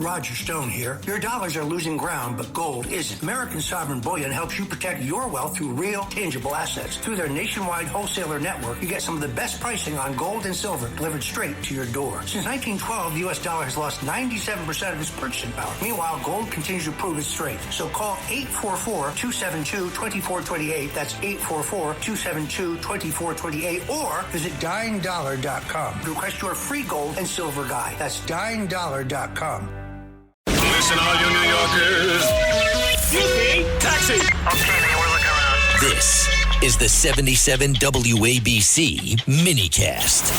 Roger Stone here. Your dollars are losing ground, but gold isn't. American Sovereign Bullion helps you protect your wealth through real, tangible assets. Through their nationwide wholesaler network, you get some of the best pricing on gold and silver delivered straight to your door. Since 1912, the U.S. dollar has lost 97% of its purchasing power. Meanwhile, gold continues to prove its strength. So call 844-272-2428. That's 844-272-2428. Or visit dyingdollar.com to request your free gold and silver guide. That's dyingdollar.com. Listen, all you New Yorkers. Excuse me. Taxi. Okay, man, we're looking around. This is the 77 WABC minicast.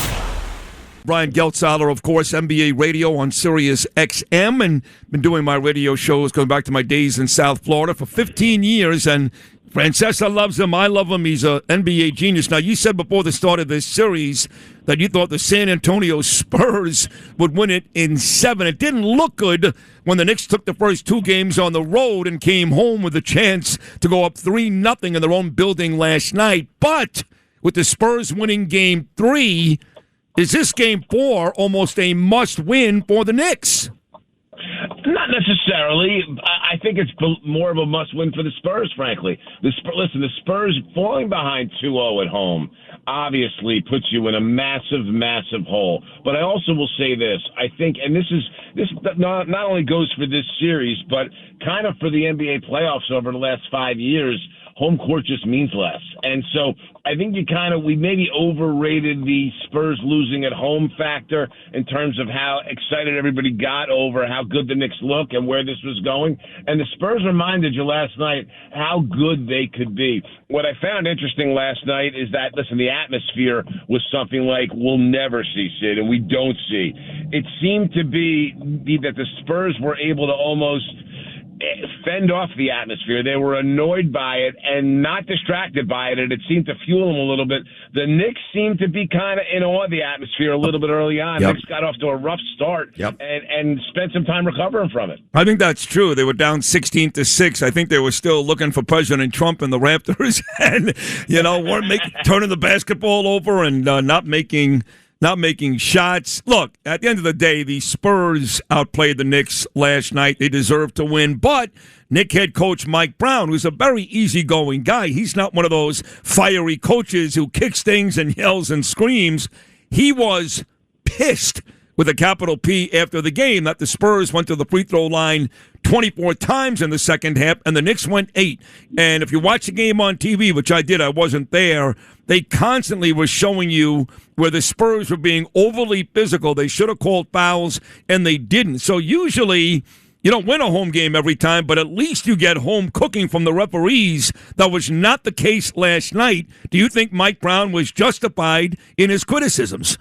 Brian Geltzeiler, of course, NBA radio on Sirius XM, and been doing my radio shows going back to my days in South Florida for 15 years, and Francesa loves him. I love him. He's an NBA genius. Now, you said before the start of this series that you thought the San Antonio Spurs would win it in 7. It didn't look good when the Knicks took the first 2 games on the road and came home with a chance to go up 3-0 in their own building last night. But with the Spurs winning Game 3, is this Game 4 almost a must-win for the Knicks? Not necessarily. I think it's more of a must-win for the Spurs, frankly. Listen, the Spurs falling behind 2-0 at home obviously puts you in a massive, massive hole. But I also will say this. I think, and this not only goes for this series, but kind of for the NBA playoffs over the last 5 years, home court just means less. And so I think we maybe overrated the Spurs losing at home factor in terms of how excited everybody got over how good the Knicks look and where this was going. And the Spurs reminded you last night how good they could be. What I found interesting last night is that, listen, the atmosphere was something like we'll never see, Sid, and we don't see. It seemed to be that the Spurs were able to almost fend off the atmosphere. They were annoyed by it and not distracted by it, and it seemed to fuel them a little bit. The Knicks seemed to be kind of in awe of the atmosphere a little bit early on. Yep. Knicks got off to a rough start and spent some time recovering from it. I think that's true. They were down 16-6. I think they were still looking for President Trump and the Raptors and, weren't turning the basketball over and not making shots. Look, at the end of the day, the Spurs outplayed the Knicks last night. They deserve to win. But Knick head coach Mike Brown, who's a very easygoing guy, he's not one of those fiery coaches who kicks things and yells and screams. He was pissed with a capital P after the game that the Spurs went to the free throw line 24 times in the second half, and the Knicks went 8. And if you watch the game on TV, which I did, I wasn't there, they constantly were showing you where the Spurs were being overly physical. They should have called fouls, and they didn't. So usually you don't win a home game every time, but at least you get home cooking from the referees. That was not the case last night. Do you think Mike Brown was justified in his criticisms?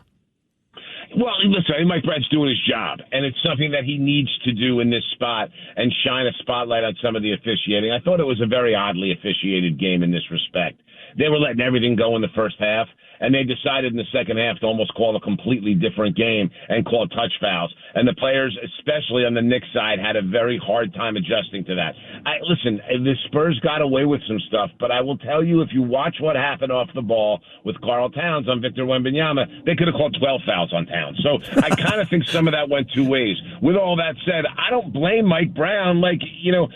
Well, listen, I think Mike Brown's doing his job, and it's something that he needs to do in this spot and shine a spotlight on some of the officiating. I thought it was a very oddly officiated game in this respect. They were letting everything go in the first half, and they decided in the second half to almost call a completely different game and call touch fouls. And the players, especially on the Knicks side, had a very hard time adjusting to that. Listen, the Spurs got away with some stuff, but I will tell you, if you watch what happened off the ball with Karl Towns on Victor Wembanyama, they could have called 12 fouls on Towns. So I kind of think some of that went two ways. With all that said, I don't blame Mike Brown. You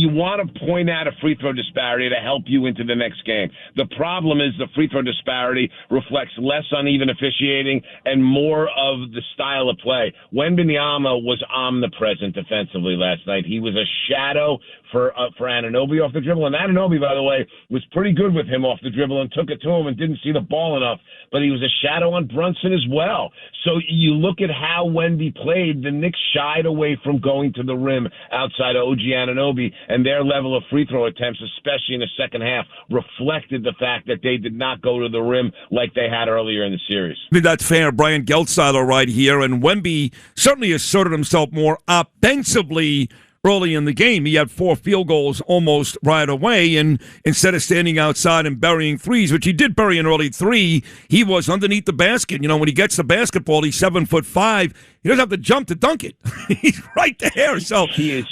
want to point out a free throw disparity to help you into the next game. The problem is the free throw disparity reflects less uneven officiating and more of the style of play. Wembanyama was omnipresent defensively last night. He was a shadow for Anunoby off the dribble. And Anunoby, by the way, was pretty good with him off the dribble and took it to him and didn't see the ball enough. But he was a shadow on Brunson as well. So you look at how Wemby played, the Knicks shied away from going to the rim outside of OG Anunoby, and their level of free throw attempts, especially in the second half, reflected the fact that they did not go to the rim like they had earlier in the series. I think that's fair. Brian Geltzeiler right here, and Wemby certainly asserted himself more offensively early in the game. He had 4 field goals almost right away, and instead of standing outside and burying threes, which he did bury an early 3, he was underneath the basket. When he gets the basketball, he's 7'5". He doesn't have to jump to dunk it. He's right there. So he is.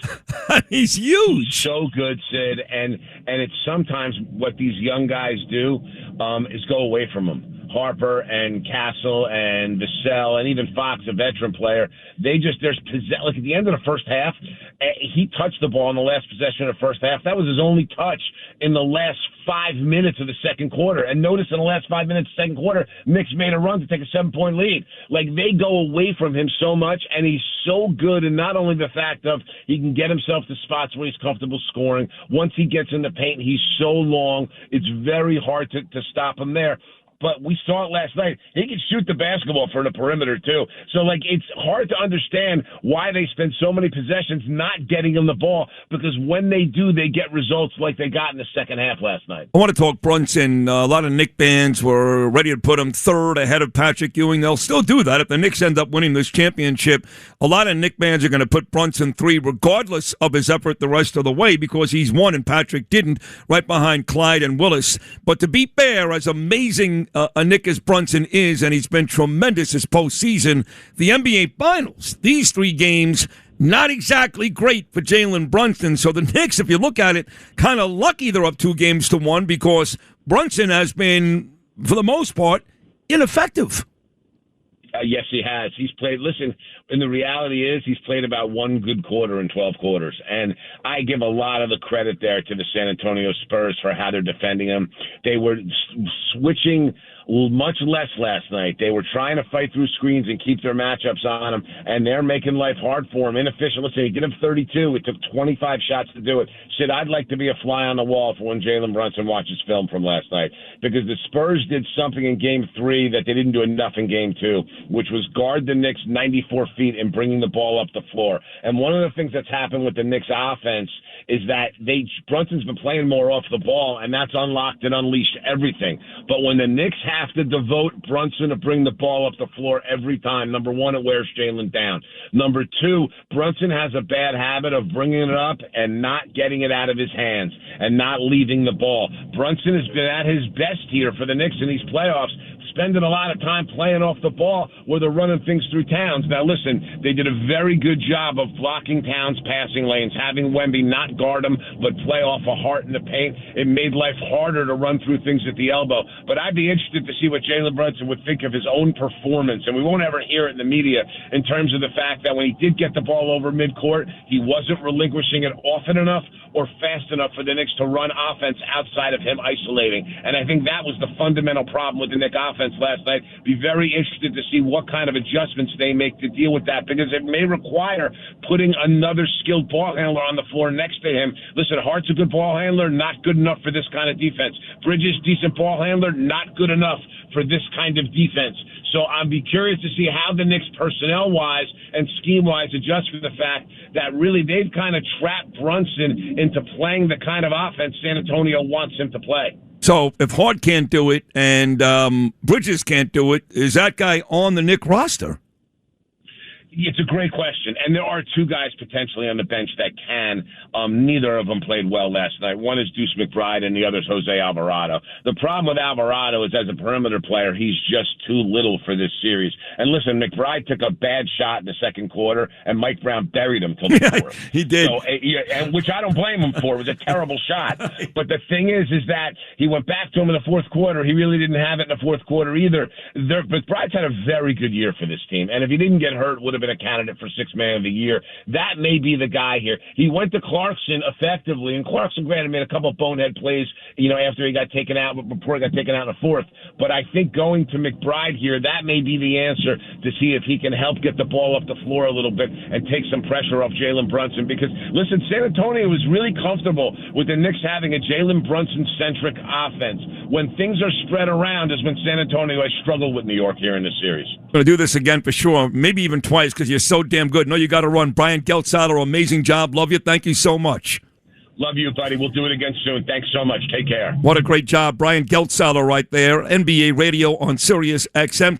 He's huge. So good, Sid. And it's sometimes what these young guys do is go away from him. Harper and Castle and Vassell and even Fox, a veteran player, like at the end of the first half, he touched the ball in the last possession of the first half. That was his only touch in the last 5 minutes of the second quarter. And notice in the last 5 minutes of the second quarter, Knicks made a run to take a 7-point lead. Like, they go away from him so much, and he's so good in not only the fact of he can get himself to spots where he's comfortable scoring. Once he gets in the paint, he's so long, it's very hard to stop him there. But we saw it last night. He can shoot the basketball from the perimeter, too. So, like, it's hard to understand why they spend so many possessions not getting him the ball, because when they do, they get results like they got in the second half last night. I want to talk Brunson. A lot of Knicks fans were ready to put him third ahead of Patrick Ewing. They'll still do that if the Knicks end up winning this championship. A lot of Knicks fans are going to put Brunson 3 regardless of his effort the rest of the way, because he's won and Patrick didn't, right behind Clyde and Willis. But to be fair, as amazing a Nick as Brunson is, and he's been tremendous this postseason, the NBA Finals, these 3 games, not exactly great for Jalen Brunson. So the Knicks, if you look at it, kind of lucky they're up 2 games to 1, because Brunson has been, for the most part, ineffective. Yes, he has. He's played, listen, and the reality is he's played about 1 good quarter in 12 quarters. And I give a lot of the credit there to the San Antonio Spurs for how they're defending him. They were switching much less last night. They were trying to fight through screens and keep their matchups on him, and they're making life hard for him. Inefficient. Listen, he get him 32. It took 25 shots to do it. Sid, I'd like to be a fly on the wall for when Jalen Brunson watches film from last night, because the Spurs did something in Game 3 that they didn't do enough in Game 2, which was guard the Knicks 94 feet and bringing the ball up the floor. And one of the things that's happened with the Knicks offense is that Brunson's been playing more off the ball, and that's unlocked and unleashed everything. But when the Knicks have to devote Brunson to bring the ball up the floor every time, number one, it wears Jalen down. Number two, Brunson has a bad habit of bringing it up and not getting it out of his hands and not leaving the ball. Brunson has been at his best here for the Knicks in these playoffs, spending a lot of time playing off the ball where they're running things through Towns. Now, listen, they did a very good job of blocking Towns' passing lanes, having Wemby not guard him but play off a heart in the paint. It made life harder to run through things at the elbow. But I'd be interested to see what Jalen Brunson would think of his own performance, and we won't ever hear it in the media, in terms of the fact that when he did get the ball over midcourt, he wasn't relinquishing it often enough or fast enough for the Knicks to run offense outside of him isolating. And I think that was the fundamental problem with the Knicks offense last night. Be very interested to see what kind of adjustments they make to deal with that, because it may require putting another skilled ball handler on the floor next to him. Listen, Hart's a good ball handler, not good enough for this kind of defense. Bridges, decent ball handler, not good enough for this kind of defense. So I'd be curious to see how the Knicks personnel-wise and scheme-wise adjust for the fact that really they've kind of trapped Brunson into playing the kind of offense San Antonio wants him to play. So if Hart can't do it and Bridges can't do it, is that guy on the Knicks roster? It's a great question, and there are 2 guys potentially on the bench that can. Neither of them played well last night. One is Deuce McBride, and the other is Jose Alvarado. The problem with Alvarado is, as a perimeter player, he's just too little for this series. And listen, McBride took a bad shot in the second quarter, and Mike Brown buried him till the fourth. He did. So, and which I don't blame him for. It was a terrible shot. But the thing is that he went back to him in the fourth quarter. He really didn't have it in the fourth quarter either. McBride's had a very good year for this team, and if he didn't get hurt, would have been a candidate for Sixth Man of the Year. That may be the guy here. He went to Clarkson effectively, and Clarkson, granted, made a couple of bonehead plays, after he got taken out, before he got taken out in the fourth. But I think going to McBride here, that may be the answer to see if he can help get the ball up the floor a little bit and take some pressure off Jalen Brunson. Because, listen, San Antonio was really comfortable with the Knicks having a Jalen Brunson-centric offense. When things are spread around is when San Antonio has struggled with New York here in this series. Going to do this again for sure, maybe even twice, because you're so damn good. No, you got to run. Brian Geltzeiler, amazing job. Love you. Thank you so much. Love you, buddy. We'll do it again soon. Thanks so much. Take care. What a great job. Brian Geltzeiler right there, NBA radio on Sirius XM.